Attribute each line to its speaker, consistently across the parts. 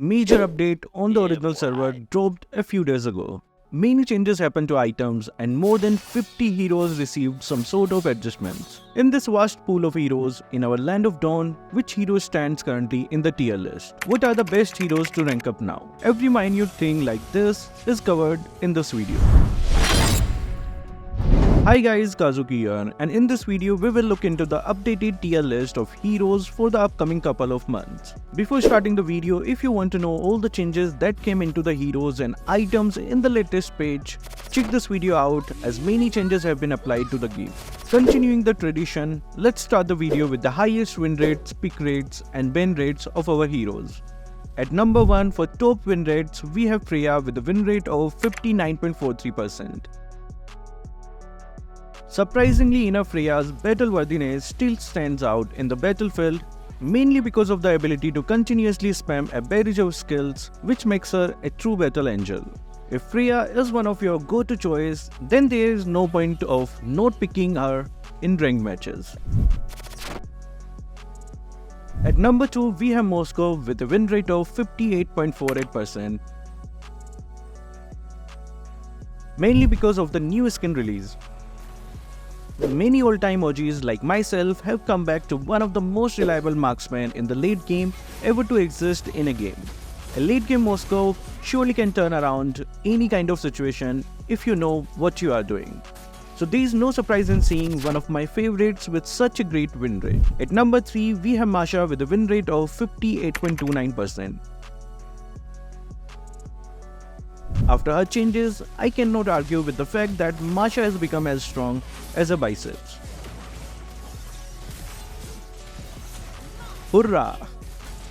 Speaker 1: Major update on the original server dropped a few days ago. Many changes happened to items and more than 50 heroes received some sort of adjustments. In this vast pool of heroes in our land of dawn, which hero stands currently in the tier list? What are the best heroes to rank up now? Every minute thing like this is covered in this video. Hi guys, Kazuki here, and in this video we will look into the updated tier list of heroes for the upcoming couple of months. Before starting the video, if you want to know all the changes that came into the heroes and items in the latest page, check this video out as many changes have been applied to the game. Continuing the tradition, let's start the video with the highest win rates, pick rates and ban rates of our heroes. At number 1 for top win rates, we have Freya with a win rate of 59.43%. Surprisingly enough, Freya's battle worthiness still stands out in the battlefield, mainly because of the ability to continuously spam a barrage of skills, which makes her a true battle angel. If Freya is one of your go-to choice, then there is no point of not picking her in ranked matches. At number 2, we have Moscow with a win rate of 58.48%, mainly because of the new skin release. Many old-time OGs like myself have come back to one of the most reliable marksmen in the late game ever to exist in a game. A late game Moscow surely can turn around any kind of situation if you know what you are doing. So there is no surprise in seeing one of my favorites with such a great win rate. At number 3, we have Masha with a win rate of 58.29%. After her changes, I cannot argue with the fact that Masha has become as strong as her biceps. Hurrah!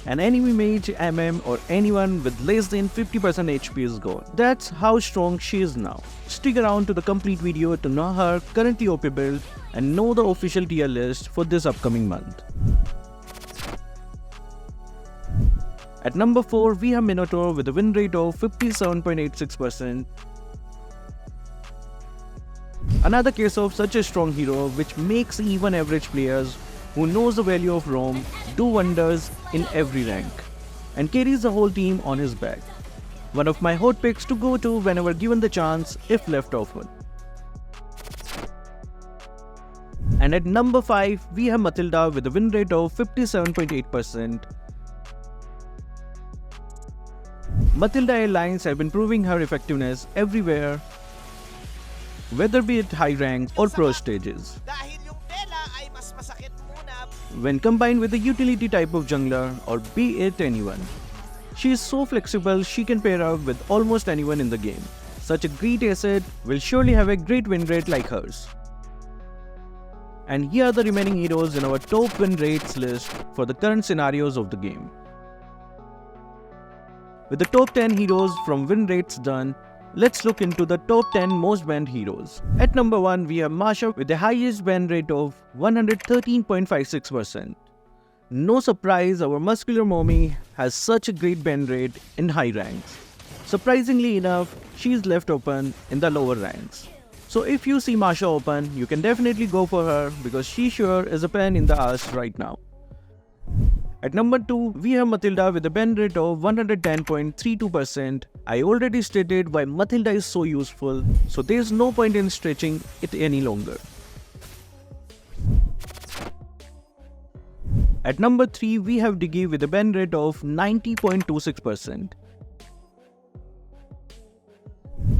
Speaker 1: An enemy mage, MM or anyone with less than 50% HP is gone. That's how strong she is now. Stick around to the complete video to know her currently OP build and know the official tier list for this upcoming month. At number 4, we have Minotaur with a win rate of 57.86%. Another case of such a strong hero which makes even average players who knows the value of roam do wonders in every rank and carries the whole team on his back. One of my hot picks to go to whenever given the chance if left open. And at number 5, we have Matilda with a win rate of 57.8%. Matilda Airlines have been proving her effectiveness everywhere, whether be it high ranks or pro stages. When combined with a utility type of jungler or be it anyone, she is so flexible she can pair up with almost anyone in the game. Such a great asset will surely have a great win rate like hers. And here are the remaining heroes in our top win rates list for the current scenarios of the game. With the top 10 heroes from win rates done, let's look into the top 10 most banned heroes. At number 1, we have Masha with the highest ban rate of 113.56%. No surprise, our muscular mommy has such a great ban rate in high ranks. Surprisingly enough, she is left open in the lower ranks. So if you see Masha open, you can definitely go for her because she sure is a pain in the ass right now. At number 2, we have Matilda with a ban rate of 110.32%. I already stated why Matilda is so useful, so there is no point in stretching it any longer. At number 3, we have Diggy with a ban rate of 90.26%.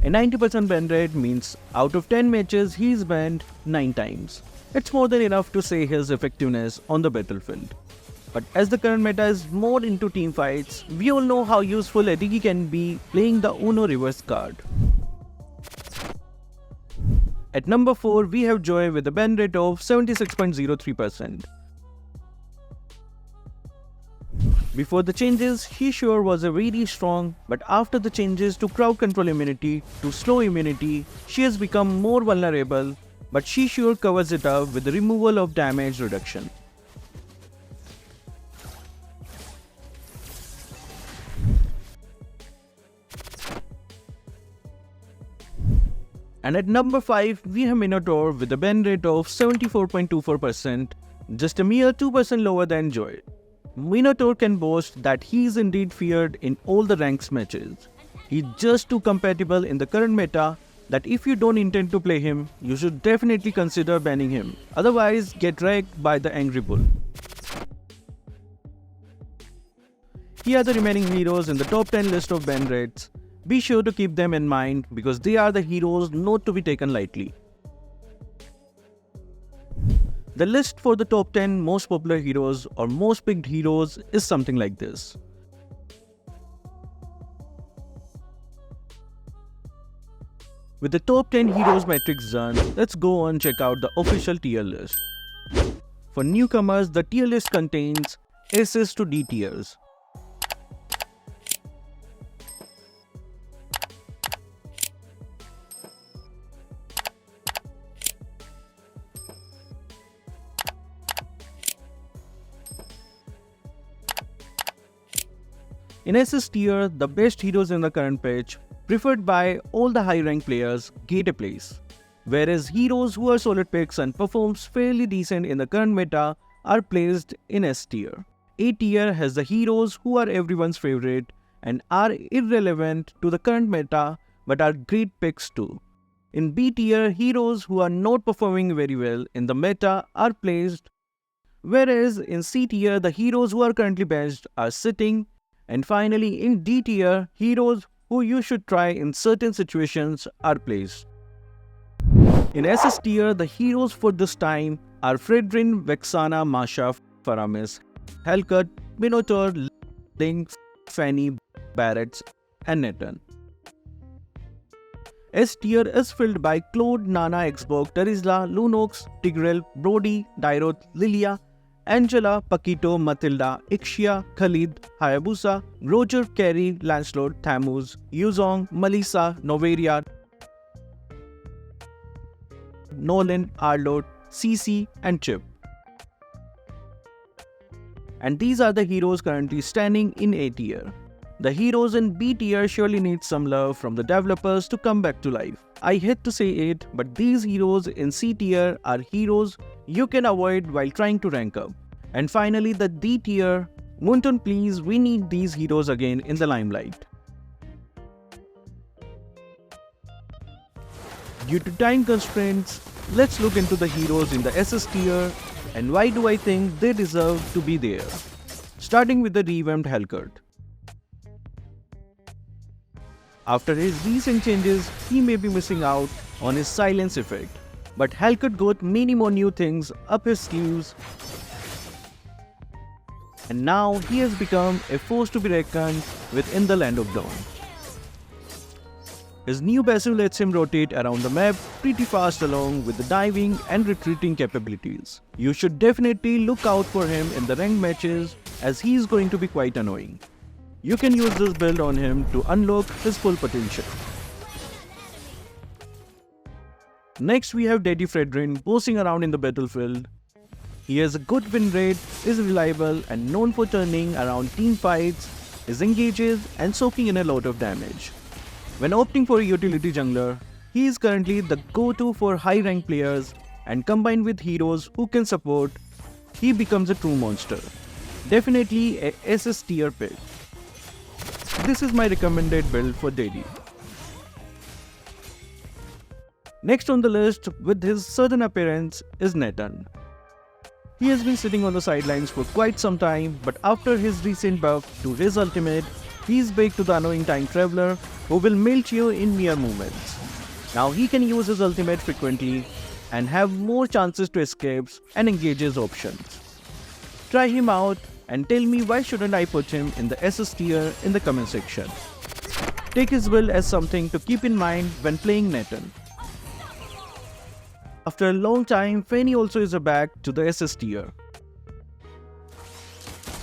Speaker 1: A 90% ban rate means out of 10 matches he is banned 9 times. It's more than enough to say his effectiveness on the battlefield. But as the current meta is more into team fights, we all know how useful a Diggy can be playing the Uno reverse card. At number 4, we have Joy with a ban rate of 76.03%. Before the changes, he sure was a very strong, but after the changes to crowd control immunity to slow immunity, she has become more vulnerable, but she sure covers it up with the removal of damage reduction. And at number 5, we have Minotaur with a ban rate of 74.24%, just a mere 2% lower than Joy. Minotaur can boast that he is indeed feared in all the ranks matches. He's just too compatible in the current meta that if you don't intend to play him, you should definitely consider banning him. Otherwise, get wrecked by the angry bull. Here are the remaining heroes in the top 10 list of ban rates. Be sure to keep them in mind because they are the heroes not to be taken lightly. The list for the top 10 most popular heroes or most picked heroes is something like this. With the top 10 heroes metrics done, let's go on check out the official tier list. For newcomers, the tier list contains S's to D tiers. In SS tier, the best heroes in the current patch, preferred by all the high rank players, get a place. Whereas heroes who are solid picks and performs fairly decent in the current meta are placed in S tier. A tier has the heroes who are everyone's favorite and are irrelevant to the current meta but are great picks too. In B tier, heroes who are not performing very well in the meta are placed, whereas in C tier, the heroes who are currently benched are sitting. And finally, in D tier, heroes who you should try in certain situations are placed. In SS tier, the heroes for this time are Fredrin, Vexana, Masha, Faramis, Hellcut, Minotaur, Link, Fanny, Barretts, and Nathan. S tier is filled by Claude, Nana, Xbox, Terizla, Lunox, Tigreal, Brody, Dairoth, Lilia, Angela, Paquito, Matilda, Ixia, Khalid, Hayabusa, Roger, Carey, Lancelot, Thamus, Yuzong, Melissa, Noveria, Nolan, Arlott, CC, and Chip. And these are the heroes currently standing in A tier. The heroes in B tier surely need some love from the developers to come back to life. I hate to say it, but these heroes in C tier are heroes you can avoid while trying to rank up. And finally, the D tier. Moonton, please, we need these heroes again in the limelight. Due to time constraints, let's look into the heroes in the SS tier and why do I think they deserve to be there. Starting with the revamped Hellcut. After his recent changes, he may be missing out on his silence effect. But Hellcut got many more new things up his sleeves, and now he has become a force to be reckoned with in the Land of Dawn. His new passive lets him rotate around the map pretty fast along with the diving and retreating capabilities. You should definitely look out for him in the ranked matches as he is going to be quite annoying. You can use this build on him to unlock his full potential. Next we have Daddy Fredrin bossing around in the battlefield. He has a good win rate, is reliable and known for turning around team fights, is engages and soaking in a lot of damage. When opting for a utility jungler, he is currently the go-to for high rank players and combined with heroes who can support, he becomes a true monster. Definitely a SS tier pick. This is my recommended build for Daddy. Next on the list with his sudden appearance is Nathan. He has been sitting on the sidelines for quite some time, but after his recent buff to his ultimate, he is baked to the annoying time traveler who will melt you in mere moments. Now he can use his ultimate frequently and have more chances to escapes and engages options. Try him out and tell me why shouldn't I put him in the SS tier in the comment section. Take his build as something to keep in mind when playing Nathan. After a long time, Fanny also is back to the SS tier.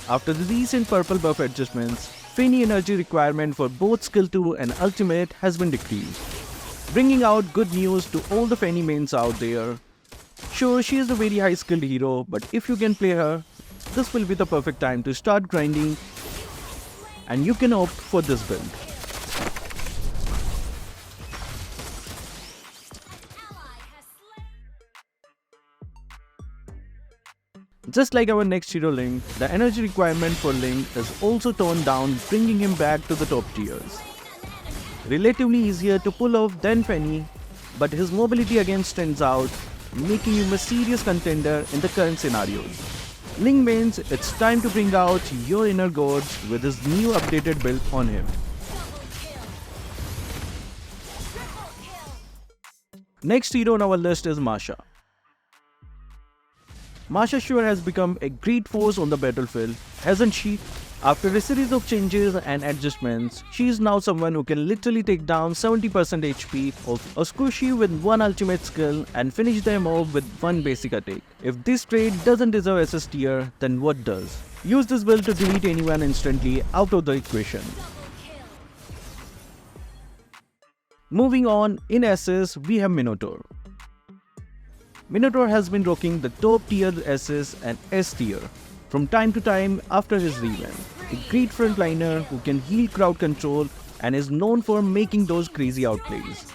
Speaker 1: After the recent purple buff adjustments, Fanny energy requirement for both skill 2 and ultimate has been decreased, bringing out good news to all the Fanny mains out there. Sure, she is a very high skilled hero, but if you can play her, this will be the perfect time to start grinding and you can opt for this build. Just like our next hero Link, the energy requirement for Link is also toned down, bringing him back to the top tiers. Relatively easier to pull off than Penny, but his mobility again stands out, making him a serious contender in the current scenarios. Link means it's time to bring out your inner gods with his new updated build on him. Next hero on our list is Masha. Masha sure has become a great force on the battlefield, hasn't she? After a series of changes and adjustments, she is now someone who can literally take down 70% HP of a squishy with one ultimate skill and finish them off with one basic attack. If this trade doesn't deserve SS tier, then what does? Use this build to delete anyone instantly out of the equation. Moving on, in SS we have Minotaur. Minotaur has been rocking the top tier SS and S tier from time to time after his revamp. A great frontliner who can heal crowd control and is known for making those crazy outplays.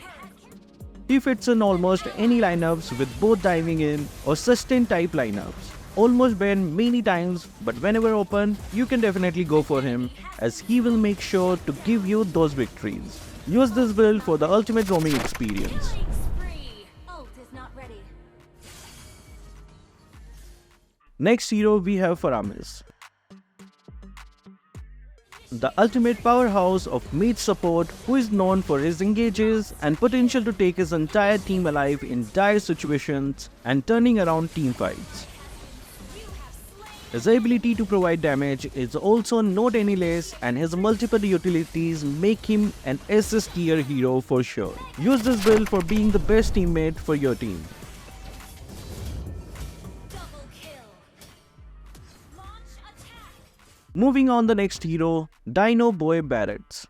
Speaker 1: He fits in almost any lineups with both diving in or sustain type lineups. Almost banned many times, but whenever open, you can definitely go for him as he will make sure to give you those victories. Use this build for the ultimate roaming experience. Next hero we have Faramis. The ultimate powerhouse of mage support who is known for his engages and potential to take his entire team alive in dire situations and turning around team fights. His ability to provide damage is also not any less, and his multiple utilities make him an SS tier hero for sure. Use this build for being the best teammate for your team. Moving on, the next hero, Dino Boy Barretts.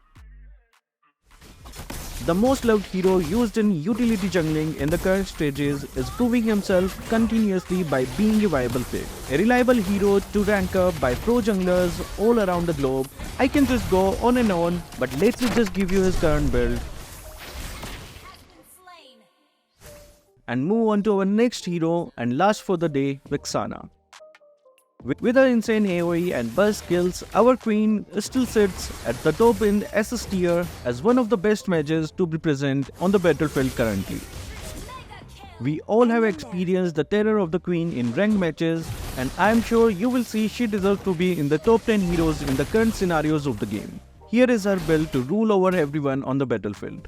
Speaker 1: The most loved hero used in utility jungling in the current stages is proving himself continuously by being a viable pick. A reliable hero to rank up by pro junglers all around the globe. I can just go on and on, but let's just give you his current build and move on to our next hero and last for the day, Vexana. With her insane AoE and burst skills, our queen still sits at the top in SS tier as one of the best mages to be present on the battlefield currently. We all have experienced the terror of the queen in ranked matches, and I am sure you will see she deserves to be in the top 10 heroes in the current scenarios of the game. Here is her build to rule over everyone on the battlefield.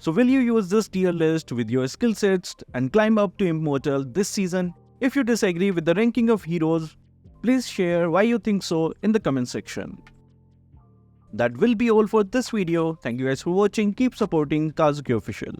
Speaker 1: So will you use this tier list with your skill sets and climb up to Immortal this season? If you disagree with the ranking of heroes, please share why you think so in the comment section. That will be all for this video. Thank you guys for watching. Keep supporting Kazuki Official.